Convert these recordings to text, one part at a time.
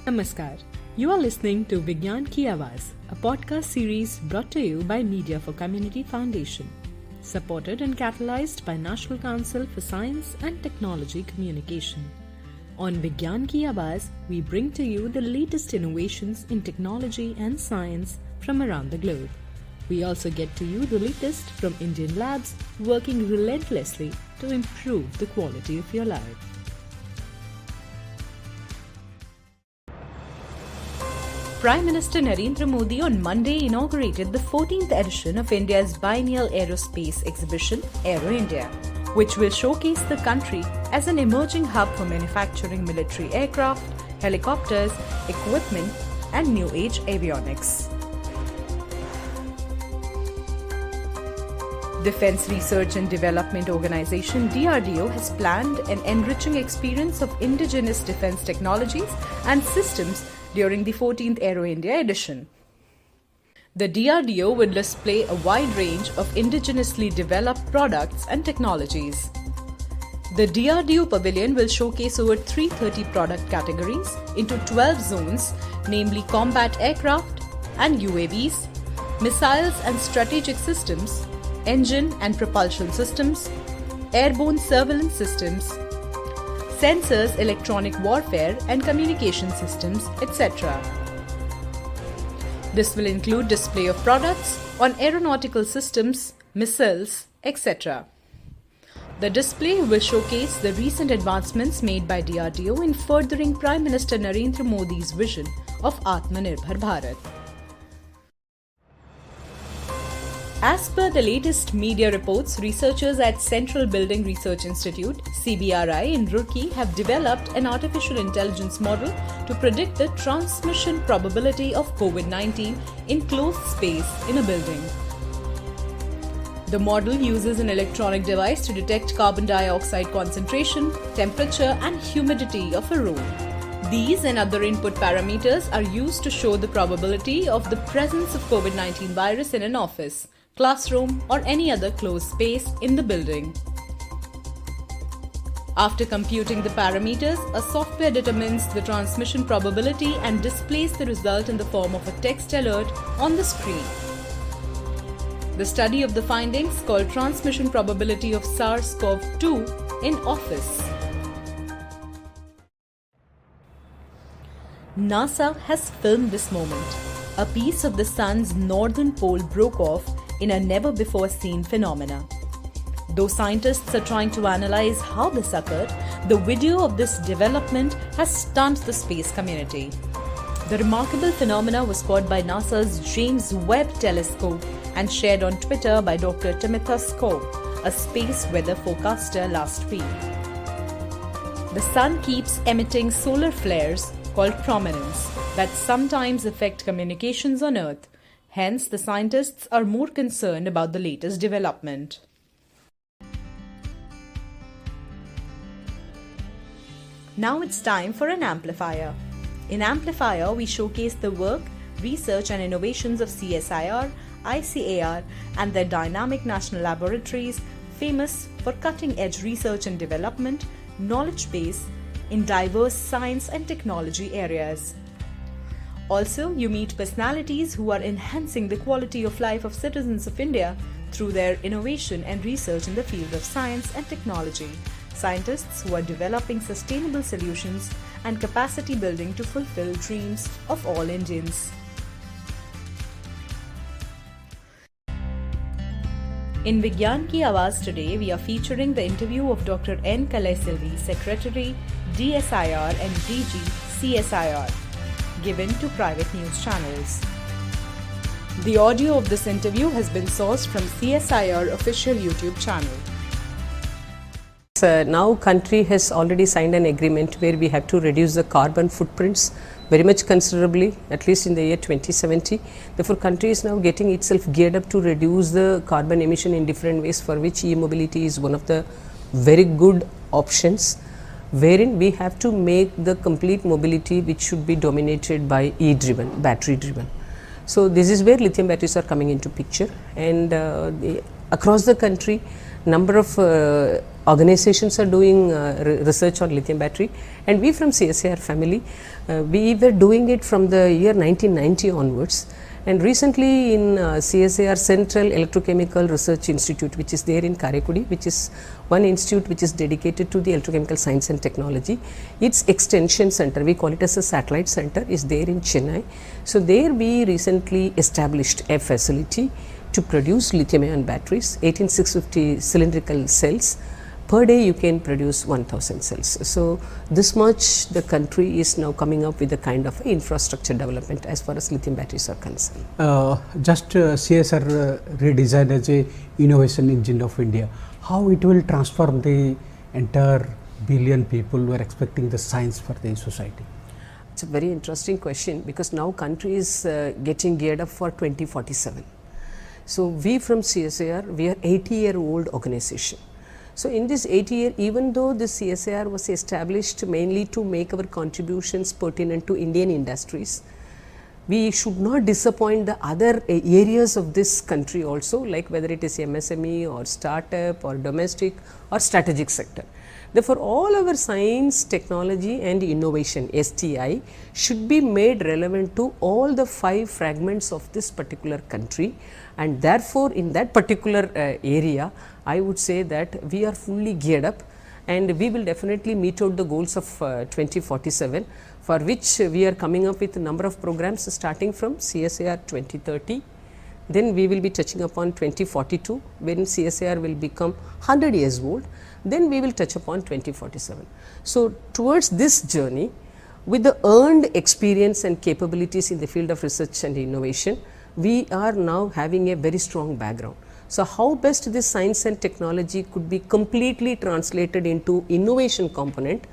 Namaskar. You are listening to Vigyan Ki Awaaz, a podcast series brought to you by Media for Community Foundation, supported and catalyzed by National Council for Science and Technology Communication. On Vigyan Ki Awaaz, we bring to you the latest innovations in technology and science from around the globe. We also get to you the latest from Indian labs working relentlessly to improve the quality of your life. Prime Minister Narendra Modi on Monday inaugurated the 14th edition of India's biennial aerospace exhibition, Aero India, which will showcase the country as an emerging hub for manufacturing military aircraft, helicopters, equipment, and new age avionics. Defense Research and Development Organization DRDO has planned an enriching experience of indigenous defense technologies and systems during the 14th Aero India edition. The DRDO will display a wide range of indigenously developed products and technologies. The DRDO pavilion will showcase over 330 product categories into 12 zones, namely combat aircraft and UAVs, missiles and strategic systems, engine and propulsion systems, airborne surveillance systems, sensors, electronic warfare and communication systems, etc. This will include display of products on aeronautical systems, missiles, etc. The display will showcase the recent advancements made by DRDO in furthering Prime Minister Narendra Modi's vision of Atmanirbhar Bharat. As per the latest media reports, researchers at Central Building Research Institute (CBRI) in Roorkee have developed an artificial intelligence model to predict the transmission probability of COVID-19 in closed space in a building. The model uses an electronic device to detect carbon dioxide concentration, temperature, and humidity of a room. These and other input parameters are used to show the probability of the presence of COVID-19 virus in an office, classroom, or any other closed space in the building. After computing the parameters, a software determines the transmission probability and displays the result in the form of a text alert on the screen. The study of the findings, called transmission probability of SARS-CoV-2 in office. NASA has filmed this moment. A piece of the sun's northern pole broke off in a never-before-seen phenomena. Though scientists are trying to analyze how this occurred, the video of this development has stunned the space community. The remarkable phenomena was caught by NASA's James Webb Telescope and shared on Twitter by Dr. Timothy Scope, a space weather forecaster, last week. The sun keeps emitting solar flares called prominence that sometimes affect communications on Earth. Hence, the scientists are more concerned about the latest development. Now it's time for an amplifier. In Amplifier, we showcase the work, research and innovations of CSIR, ICAR and their dynamic national laboratories, famous for cutting-edge research and development, knowledge base in diverse science and technology areas. Also, you meet personalities who are enhancing the quality of life of citizens of India through their innovation and research in the field of science and technology. Scientists who are developing sustainable solutions and capacity building to fulfill dreams of all Indians. In Vigyan Ki Awaaz today, we are featuring the interview of Dr. N. Kalaiselvi, Secretary, DSIR and DG, CSIR, given to private news channels. The audio of this interview has been sourced from CSIR official YouTube channel. Now country has already signed an agreement where we have to reduce the carbon footprints very much considerably, at least in the year 2070. Therefore, country is now getting itself geared up to reduce the carbon emission in different ways, for which e-mobility is one of the very good options, wherein we have to make the complete mobility which should be dominated by e-driven, battery driven. So this is where lithium batteries are coming into picture, and across the country number of organizations are doing research on lithium battery, and we from CSIR family, we were doing it from the year 1990 onwards. And recently in CSIR Central Electrochemical Research Institute, which is there in Karaikudi, which is one institute which is dedicated to the electrochemical science and technology, its extension center, we call it as a satellite center, is there in Chennai. So there we recently established a facility to produce lithium ion batteries, 18650 cylindrical cells. Per day you can produce 1000 cells. So this much the country is now coming up with a kind of infrastructure development as far as lithium batteries are concerned. CSR redesigned as a innovation engine of India. How it will transform the entire billion people who are expecting the science for the society? It's a very interesting question, because now country is getting geared up for 2047. So we from CSIR, we are 80-year-old organization. So in this 80-year, even though the CSIR was established mainly to make our contributions pertinent to Indian industries, we should not disappoint the other areas of this country also, like whether it is MSME or startup or domestic or strategic sector. Therefore, all our science, technology and innovation STI should be made relevant to all the 5 fragments of this particular country, and therefore, in that particular area, I would say that we are fully geared up, and we will definitely meet out the goals of 2047, for which we are coming up with a number of programs starting from CSIR 2030. Then we will be touching upon 2042, when CSIR will become 100 years old. Then we will touch upon 2047. So towards this journey, with the earned experience and capabilities in the field of research and innovation, we are now having a very strong background. So how best this science and technology could be completely translated into innovation component,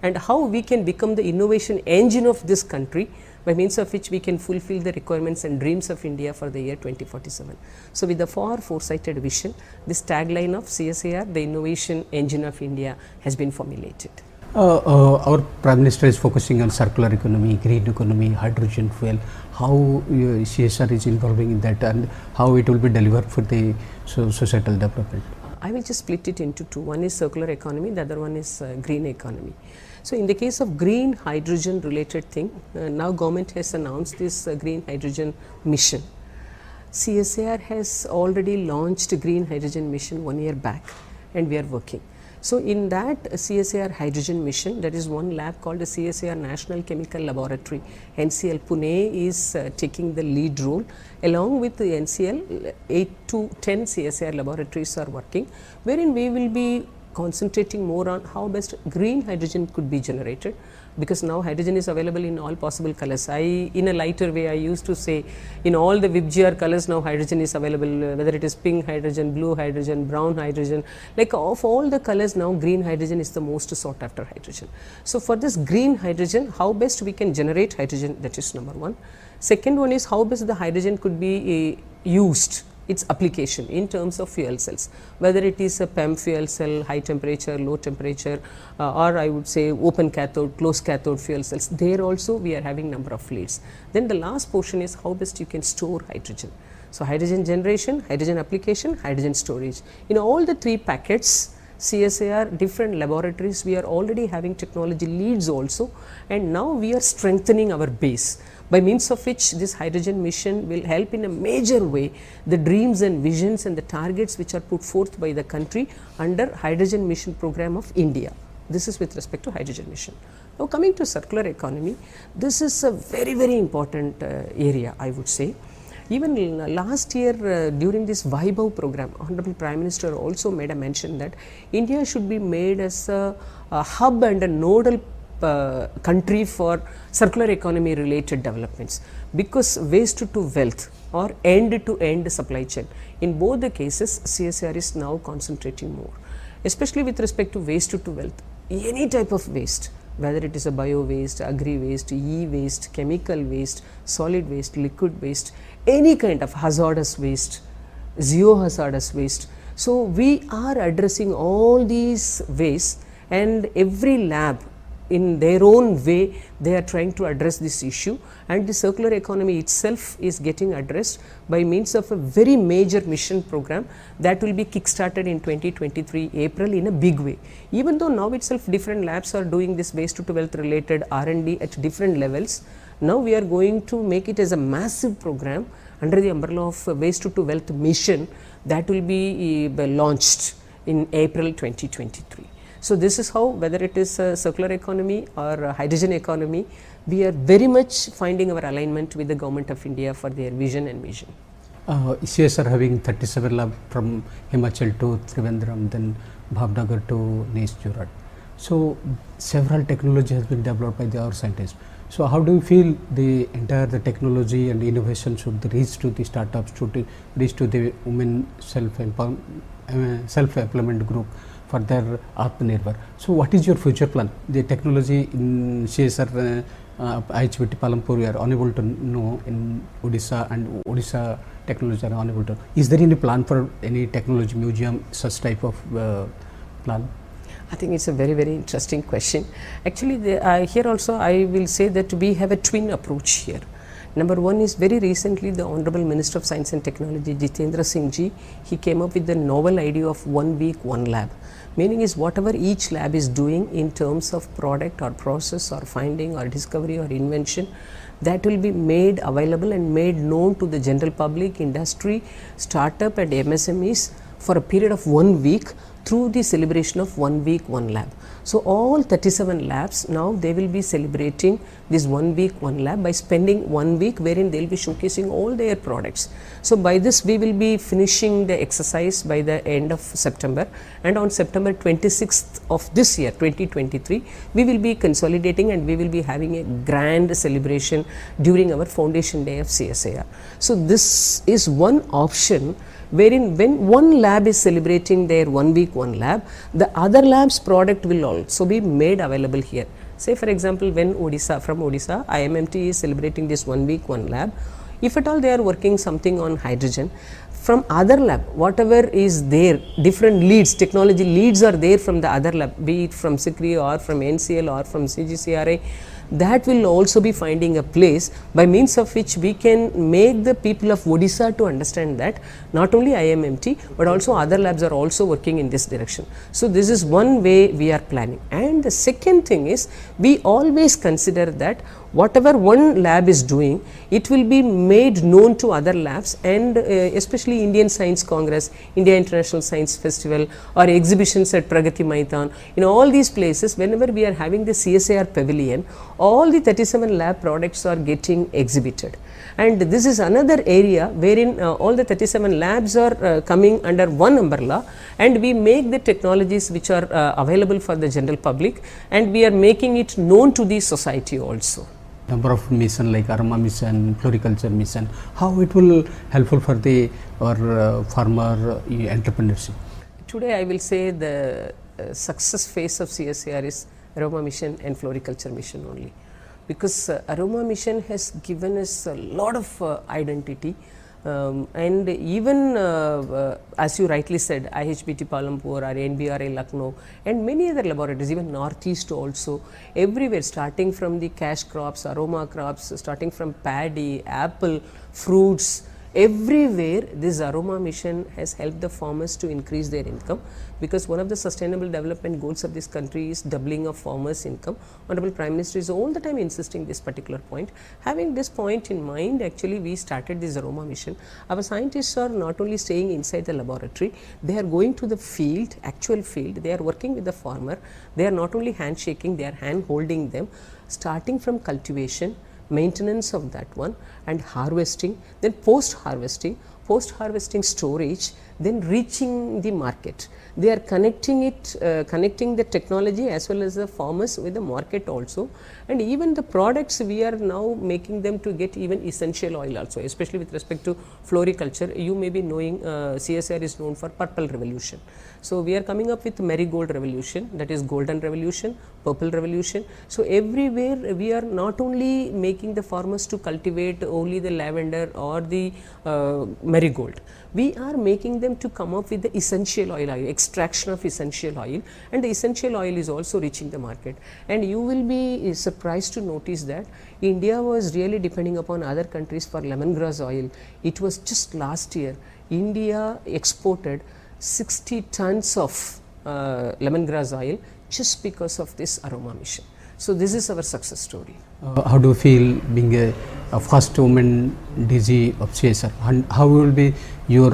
and how we can become the innovation engine of this country, by means of which we can fulfill the requirements and dreams of India for the year 2047. So with the foresighted vision, this tagline of CSIR, the innovation engine of India, has been formulated. Our Prime Minister is focusing on circular economy, green economy, hydrogen fuel. How CSR is involving in that, and how it will be delivered for the societal development? I will just split it into 2. One is circular economy, the other one is green economy. So in the case of green hydrogen related thing, now government has announced this green hydrogen mission. CSIR has already launched green hydrogen mission 1 year back, and we are working. So in that CSIR hydrogen mission, there is one lab called the CSIR National Chemical Laboratory. NCL Pune is taking the lead role. Along with the NCL, 8 to 10 CSIR laboratories are working, wherein we will be concentrating more on how best green hydrogen could be generated, because now hydrogen is available in all possible colors. In a lighter way, I used to say, in all the VIBGR colors now hydrogen is available, whether it is pink hydrogen, blue hydrogen, brown hydrogen, like of all the colors now green hydrogen is the most sought after hydrogen. So for this green hydrogen, how best we can generate hydrogen, that is number 1. Second one is how best the hydrogen could be used, its application in terms of fuel cells, whether it is a PEM fuel cell, high temperature, low temperature, or I would say open cathode, closed cathode fuel cells. There also we are having number of leads. Then the last portion is how best you can store hydrogen. So hydrogen generation, hydrogen application, hydrogen storage. In all the 3 packets, CSIR, different laboratories, we are already having technology leads also, and now we are strengthening our base, by means of which this hydrogen mission will help in a major way the dreams and visions and the targets which are put forth by the country under hydrogen mission program of India. This is with respect to hydrogen mission. Now coming to circular economy, this is a very, very important area, I would say. Even last year during this Vaibhav program, Honorable Prime Minister also made a mention that India should be made as a hub and a nodal country for circular economy related developments, because waste to wealth or end to end supply chain, in both the cases CSIR is now concentrating more, especially with respect to waste to wealth. Any type of waste, whether it is a bio waste, agri waste, e-waste, chemical waste, solid waste, liquid waste, any kind of hazardous waste, geohazardous waste. So we are addressing all these waste, and every lab in their own way they are trying to address this issue, and the circular economy itself is getting addressed by means of a very major mission program that will be kick-started in 2023 April in a big way. Even though now itself different labs are doing this waste to wealth related R&D at different levels, now we are going to make it as a massive program under the umbrella of waste to wealth mission that will be launched in April 2023. So this is how, whether it is a circular economy or a hydrogen economy, we are very much finding our alignment with the Government of India for their vision and mission. CSR having 37 lab from Himachal to Trivandrum, then Bhavnagar to Nice Jurat. So several technology has been developed by our scientists. So how do you feel the entire technology and innovation should reach to the startups, should reach to the women self-employment group for their Atmanirbhar? So what is your future plan? The technology in CSR, IHBT Palampur, we are unable to know in Odisha, and Odisha technology are unable to. Is there any plan for any technology museum, such type of plan? I think it's a very, very interesting question. Actually, here also I will say that we have a twin approach here. Number one is, very recently the Honorable Minister of Science and Technology, Jitendra Singh ji, he came up with the novel idea of 1 week, 1 lab. Meaning is, whatever each lab is doing in terms of product or process or finding or discovery or invention, that will be made available and made known to the general public, industry, startup and MSMEs for a period of 1 week through the celebration of 1 week, 1 lab. So all 37 labs now they will be celebrating this 1 week, 1 lab by spending 1 week wherein they will be showcasing all their products. So by this we will be finishing the exercise by the end of September, and on September 26th of this year 2023 we will be consolidating and we will be having a grand celebration during our foundation day of CSIR. So this is one option wherein when one lab is celebrating their 1 week, 1 lab, the other lab's product will also be made available here. Say for example, when from Odisha, IMMT is celebrating this 1 week, 1 lab, if at all they are working something on hydrogen, from other lab, whatever is there, different leads, technology leads are there from the other lab, be it from SICRI or from NCL or from CGCRI, that will also be finding a place by means of which we can make the people of Odisha to understand that not only IMMT but also other labs are also working in this direction. So this is one way we are planning. And the second thing is, we always consider that whatever one lab is doing, it will be made known to other labs, and especially Indian Science Congress, India International Science Festival or exhibitions at Pragati Maidan, in all these places whenever we are having the CSIR pavilion, all the 37 lab products are getting exhibited. And this is another area wherein all the 37 labs are coming under one umbrella, and we make the technologies which are available for the general public, and we are making it known to the society also. Number of mission like aroma mission, floriculture mission, how it will helpful for the farmer entrepreneurship? Today I will say the success phase of CSIR is aroma mission and floriculture mission only, because aroma mission has given us a lot of identity, and even as you rightly said, IHBT Palampur or NBRI Lucknow and many other laboratories, even northeast also, everywhere, starting from the cash crops, aroma crops, starting from paddy, apple, fruits, everywhere this aroma mission has helped the farmers to increase their income, because one of the sustainable development goals of this country is doubling of farmers' income. Honorable Prime Minister is all the time insisting this particular point. Having this point in mind, actually we started this aroma mission. Our scientists are not only staying inside the laboratory, they are going to the field, actual field, they are working with the farmer, they are not only handshaking, they are hand holding them, starting from cultivation, maintenance of that one, and harvesting, then post harvesting storage, then reaching the market. They are connecting it, connecting the technology as well as the farmers with the market also, and even the products we are now making them to get even essential oil also, especially with respect to floriculture. You may be knowing CSIR is known for purple revolution. So we are coming up with marigold revolution, that is golden revolution, purple revolution. So everywhere we are not only making the farmers to cultivate only the lavender or the marigold, we are making them to come up with the essential oil, extraction of essential oil, and the essential oil is also reaching the market. And you will be surprised to notice that India was really depending upon other countries for lemongrass oil. It was just last year India exported 60 tons of lemongrass oil just because of this aroma mission. So this is our success story. How do you feel being a first woman DG of CSR? And how will be your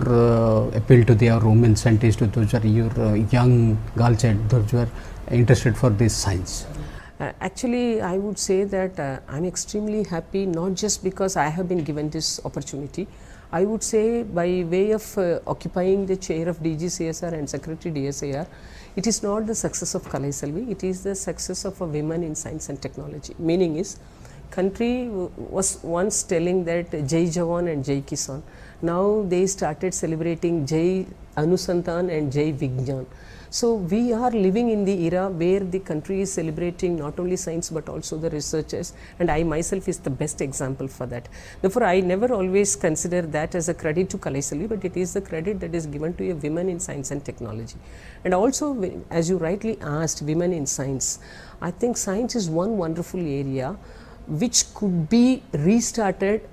appeal to the women scientists, to those are your young girls and those who are interested for this science? Actually, I would say that I'm extremely happy, not just because I have been given this opportunity. I would say by way of occupying the chair of DG CSR and Secretary DSIR, it is not the success of Kalai Selvi, it is the success of a women in science and technology. Meaning is, country was once telling that Jai Jawan and Jai Kisan. Now they started celebrating Jai Anusantan and Jai Vigyan. So we are living in the era where the country is celebrating not only science but also the researchers, and I myself is the best example for that. Therefore, I never always consider that as a credit to Kalai Selvi, but it is the credit that is given to a women in science and technology. And also, as you rightly asked, women in science, I think science is one wonderful area which could be restarted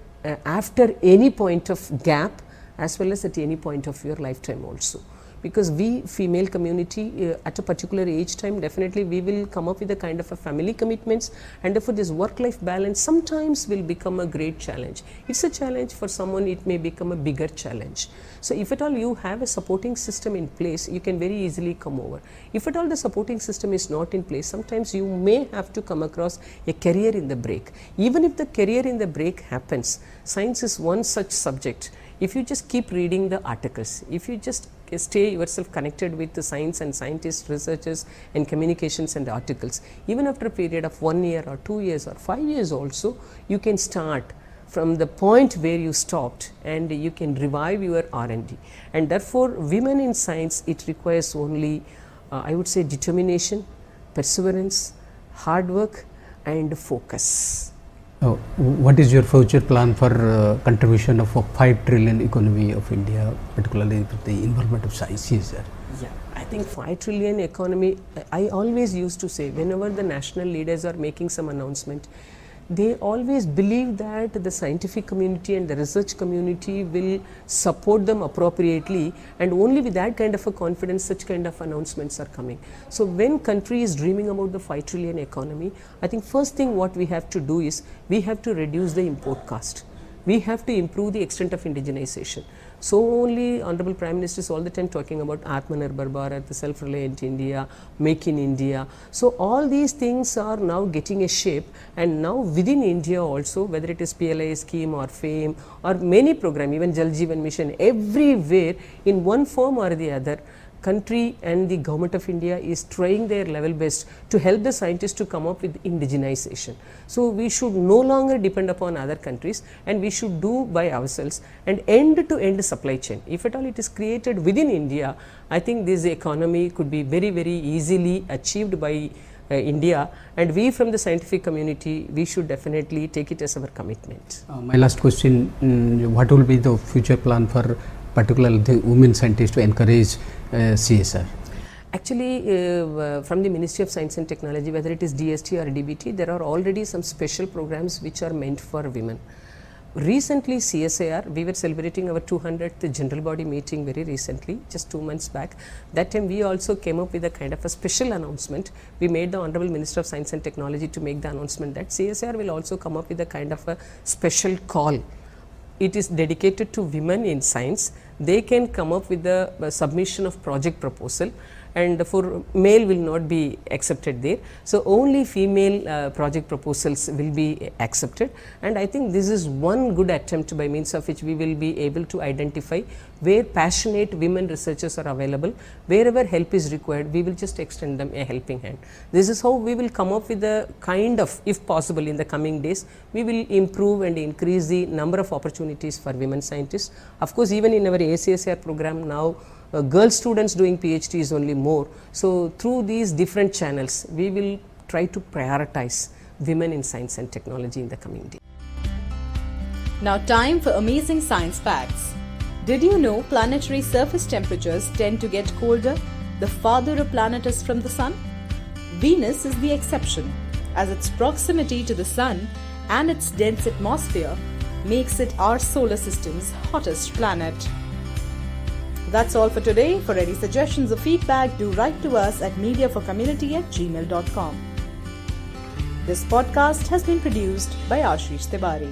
after any point of gap as well as at any point of your lifetime also. Because we female community at a particular age time, definitely we will come up with a kind of a family commitments, and therefore this work-life balance sometimes will become a great challenge. It's a challenge for someone, it may become a bigger challenge. So if at all you have a supporting system in place, you can very easily come over. If at all the supporting system is not in place, sometimes you may have to come across a career in the break. Even if the career in the break happens, science is one such subject. If you just keep reading the articles, if you just stay yourself connected with the science and scientists, researchers and communications and articles, even after a period of 1 year or 2 years or 5 years also, you can start from the point where you stopped and you can revive your R&D. And therefore, women in science, it requires only, I would say, determination, perseverance, hard work and focus. What is your future plan for contribution of a 5 trillion economy of India, particularly with the involvement of science? Yeah, I think 5 trillion economy, I always used to say, whenever the national leaders are making some announcement, they always believe that the scientific community and the research community will support them appropriately, and only with that kind of a confidence such kind of announcements are coming. So when country is dreaming about the 5 trillion economy, I think first thing what we have to do is we have to reduce the import cost. We have to improve the extent of indigenization. So only Honorable Prime Minister is all the time talking about Atmanirbhar Bharat, the self-reliant India, Make in India. So all these things are now getting a shape, and now within India also, whether it is PLI scheme or FAME or many programs, even Jal Jeevan Mission, everywhere in one form or the other, country and the government of India is trying their level best to help the scientists to come up with indigenization. So we should no longer depend upon other countries, and we should do by ourselves and end-to-end supply chain. If at all it is created within India, I think this economy could be very, very easily achieved by India, and we from the scientific community, we should definitely take it as our commitment. My last question, what will be the future plan for particularly the women scientists to encourage CSR? Actually, from the Ministry of Science and Technology, whether it is DST or DBT, there are already some special programs which are meant for women. Recently, CSIR, we were celebrating our 200th general body meeting very recently, just 2 months back. That time we also came up with a kind of a special announcement. We made the Honorable Minister of Science and Technology to make the announcement that CSIR will also come up with a kind of a special call. It is dedicated to women in science. They can come up with the submission of project proposal, and for male will not be accepted there. So only female project proposals will be accepted, and I think this is one good attempt by means of which we will be able to identify where passionate women researchers are available. Wherever help is required, we will just extend them a helping hand. This is how we will come up with a kind of, if possible in the coming days, we will improve and increase the number of opportunities for women scientists. Of course, even in our ACSR program now, girl students doing PhD is only more. So through these different channels, we will try to prioritize women in science and technology in the coming days. Now time for amazing science facts. Did you know planetary surface temperatures tend to get colder the farther a planet is from the Sun? Venus is the exception, as its proximity to the Sun and its dense atmosphere makes it our solar system's hottest planet. That's all for today. For any suggestions or feedback, do write to us at mediaforcommunity@gmail.com. This podcast has been produced by Ashish Tewari.